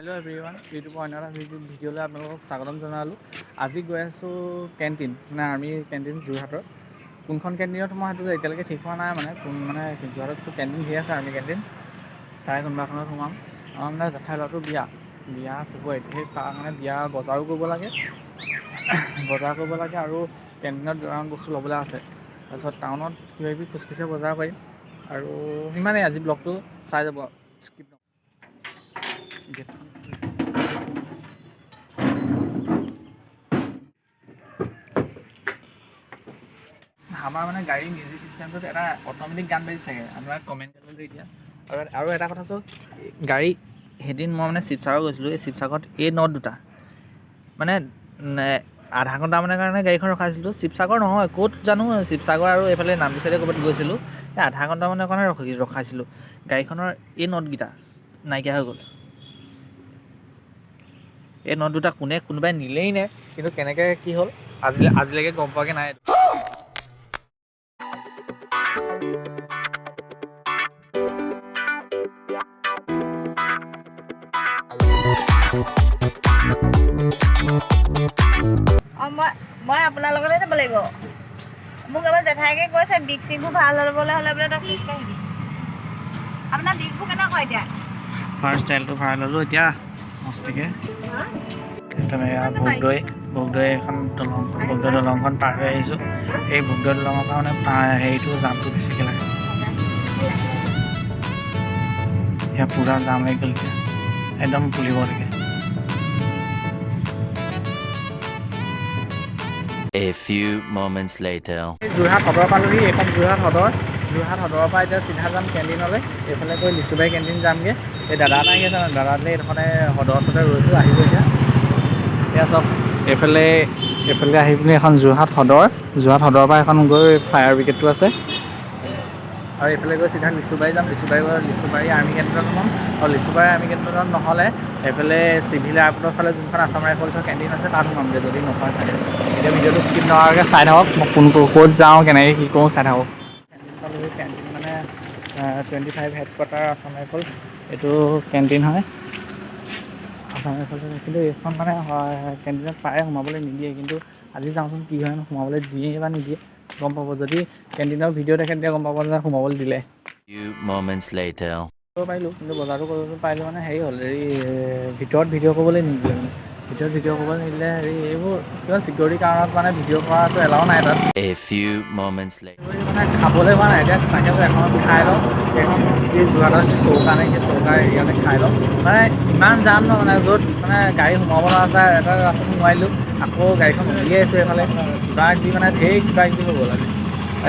Hello' everyone, ইউটিউবৰ অন্য এটা ভিডিঅ'লৈ আপোনালোকক স্বাগতম জনালোঁ। আজি গৈ আছোঁ কেণ্টিন, মানে আৰ্মি কেণ্টিন যোৰহাটৰ। কোনখন কেণ্টিনত মই সেইটো এতিয়ালৈকে ঠিক হোৱা নাই, মানে যোৰহাটততো কেণ্টিন ধেৰ আছে আৰ্মি কেণ্টিন। তাৰে কোনোবাখনত সোমাম। আমাৰ মানে জেঠাই ল'ৰাটোৰ বিয়া ফেব্ৰুৱাৰীত, সেই তাৰ মানে বিয়া বজাৰো কৰিব লাগে আৰু কেণ্টিনত দুটামান বস্তু ল'বলৈ আছে। তাৰপিছত টাউনত কিবাকিবি খুচখুচীয়া বজাৰ পাৰিম আৰু সিমানেই। আজি ব্লগটো চাই যাব আৰু স্কিপ নকৰিব। আমাৰ মানে গাড়ী মিউজিক ছিষ্টেমটোত এটা অট'মেটিক গান বাজি চাগে, আপোনাক কমেণ্ট কৰিলোঁ এতিয়া। আৰু এটা কথা চাওক, গাড়ী সেইদিন মই মানে শিৱসাগৰ গৈছিলোঁ। এই শিৱসাগৰত এই নট দুটা মানে আধা ঘণ্টামানৰ কাৰণে গাড়ীখন ৰখাইছিলোঁ। শিৱসাগৰ নহয়, ক'ত জানো, শিৱসাগৰ আৰু এইফালে নামটি চাইডে ক'ৰবাত গৈছিলোঁ। এই আধা ঘণ্টামানৰ কাৰণে ৰখাইছিলোঁ। গাড়ীখনৰ এই নটকেইটা নাইকিয়া হৈ গ'ল। এই নট দুটা কোনোবাই নিলেই নে, কিন্তু কেনেকৈ কি হ'ল আজিলৈকে গম পোৱাকৈ নাই। মই আপোনাৰ লগতে যাব লাগিব। মোক এবাৰ জেঠাইকে কৈছে বিগ চিগবোৰ ভাল হ'বলৈ হ'লে বোলে তই খোজকাঢ়ি আহিবি। আপোনাৰ বিগবোৰ কেনেকুৱা এতিয়া? ফাৰ্ষ্ট ষ্টাইলটো ভৰাই ল'লোঁ এতিয়া মস্তিকৈ। ভোগদৈ এখন ভোগদৈ দলংখন পাৰ হৈ আহিছোঁ। এই ভোগদৈ দলঙৰ পৰা মানে হেৰিটো জামটো বেছিকৈ লাগে। এতিয়া পূৰা জাম লাগি গ'ল, এতিয়া একদম পুলিব লাগে। A few moments later. Jorhat সদৰ পালোহি। এইখন যোৰহাট সদৰৰ পৰা এতিয়া চিধা যাম কেণ্টিনলৈ। এইফালে গৈ লিচুবাৰী কেণ্টিন যামগৈ। এই দাদা এটা আহি আছে, দাদাটোলৈ এইডোখৰতে সদৰ ওচৰতে ৰৈছোঁ, আহিব এতিয়া চব। এইফালে আহি পিনি এখন যোৰহাট সদৰৰ পৰা এখন গৈ ফায়াৰ ব্ৰিগেডটো আছে। আৰু এইফালে গৈ চিধা লিচুবাৰী যাম। লিচুবাৰী আৰ্মি কেণ্টিনত সোমাম। আৰু লিচুবাৰী আৰ্মি কেণ্টিনত নহ'লে এইফালে চিভিল এয়াৰপৰ্টৰ ফালে যোনখন আছাম ৰাইফলছৰ কেণ্টিন আছে তাত সোমামগৈ, যদি নহয় চাগে। এতিয়া ভিডিঅ'টো স্কিপ নকৰাকৈ চাই থাকক। মই ক'ত যাওঁ, কেনেকৈ কি কৰোঁ চাই থাকক। কেণ্টিন মানে 25 হেডকোৱাৰ্টাৰ আছাম ৰাইফলছ, এইটো কেণ্টিন হয় আছাম ৰাইফলছৰ। কিন্তু এইখন মানে কেণ্টিনত প্ৰায়ে সোমাবলৈ নিদিয়ে, কিন্তু আজি যাওঁচোন কি হয়, সোমাবলৈ দিয়ে বা নিদিয়ে গম পাব। যদি কেণ্টিনৰ ভিডিঅ' দেখে তেতিয়া গম পাব যে সোমাবলৈ দিলে। Few moments later. পাৰিলোঁ, কিন্তু বজাৰটো কৰিব পাৰিলোঁ মানে হেৰি হ'ল, ভিতৰত ভিডিঅ' কৰিবলৈ নিদিলে। মানে ভিতৰত ভিডিঅ' কৰিবলৈ নিদিলে এইবোৰ কিবা চিকিউৰিটি কাৰণত মানে ভিডিঅ' কৰাটো এলাও নাই তাত। A few moments later. মানে খাবলৈ হোৱা নাই। এতিয়া তাকে এখনত খাই লওঁ, সেইখন এই যোৰহাটৰ যি চৌকা নে, সেই চৌকা এৰিয়াতে খাই লওঁ। মানে ইমান যাম ন, মানে য'ত মানে গাড়ী সোমাব নোৱাৰা এটা ৰাস্তাত সোমাই দিলোঁ, আকৌ গাড়ীখন উলিয়াইছোঁ এইফালে কিবাকিবি মানে ঢেৰ কিবাকিবি হৈ গ'ল আজি।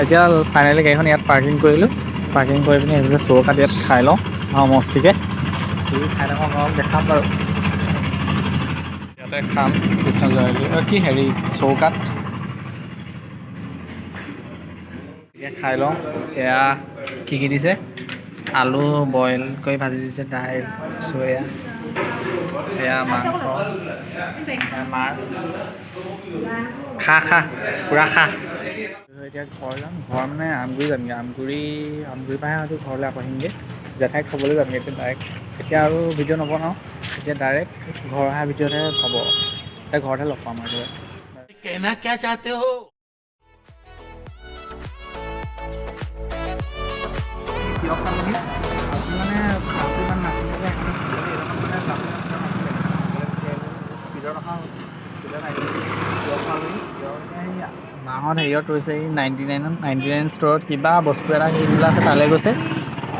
এতিয়া ফাইনেলি গাড়ীখন ইয়াত পাৰ্কিং কৰিলোঁ। পাৰ্কিং কৰি পিনি এইফালে চৌকাত ইয়াত খাই লওঁ মস্তিকৈ। খাই থাকক, অলপ দেখাম বাৰু। ইয়াতে খাম চৌকাত। এতিয়া খাই লওঁ। এয়া কি দিছে, আলু বইল কৰি ভাজি দিছে, দাইল, চয়া, এয়া মাংস, মাৰ খা পূৰা খা। এতিয়া ঘৰ যাম। ঘৰ মানে আমগুৰি যামগৈ। আমগুৰিৰ পৰাহে হয়তো ঘৰলৈ আকৌ আহিমগৈ। জেঠাইক থ'বলৈ যামগৈ এতিয়া ডাইৰেক্ট। এতিয়া আৰু ভিডিঅ' নবনাওঁ, এতিয়া ডাইৰেক্ট ঘৰ অহা ভিডিঅ'তহে হ'ব। এতিয়া ঘৰতে লগ পাম আৰু। कहना क्या चाहते हो? কিয় খামহি মানে খাওঁটো ইমান নাছিলে যে, স্পীডত অহা মাহঁত হেৰিয়ত ৰৈছে, এই 99 ষ্ট'ৰত কিবা বস্তু এটা কিনিবলৈ আছে, তালৈ গৈছে।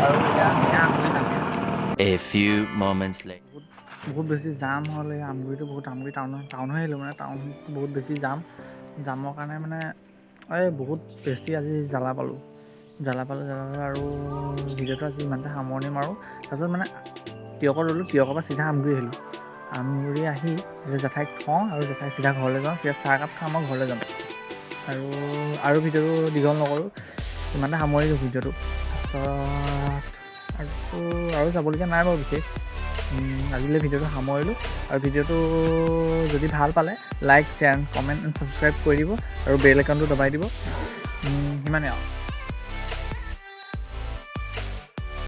আৰু এতিয়া চিধা আমগুৰি যামগৈ। A few moments later. বহুত বেছি জাম হ'ল। এই আমগুৰিটো আমগুৰি টাউন হৈ আহিলোঁ, মানে টাউনটো বহুত বেছি জামৰ কাৰণে মানে বহুত বেছি আজি জ্বালা পালোঁ আৰু ভিডিঅ'টো আজি ইমানতে সামৰণি মাৰোঁ। তাৰপিছত মানে তিয়কত ৰ'লোঁ, তিয়কৰ পৰা চিধা আমগুৰি আহিলোঁ। আমগুৰি আহি এতিয়া জেঠাইক থওঁ আৰু জেঠাইক চিধা ঘৰলৈ যাওঁ। চিধা চাহ একাপ খাম আৰু ঘৰলৈ যাম। আৰু ভিডিঅ'টো দীঘল নকৰোঁ, ইমানতে সামৰিলোঁ ভিডিঅ'টো। তাৰপিছত আৰু যাবলগীয়া নাই বাৰু বিশেষ। আজিলৈ ভিডিঅ'টো সামৰিলোঁ। আৰু ভিডিঅ'টো যদি ভাল পালে like, share, comment and subscribe কৰি দিব আৰু বেল আইকনটো দবাই দিব। সিমানেই আৰু।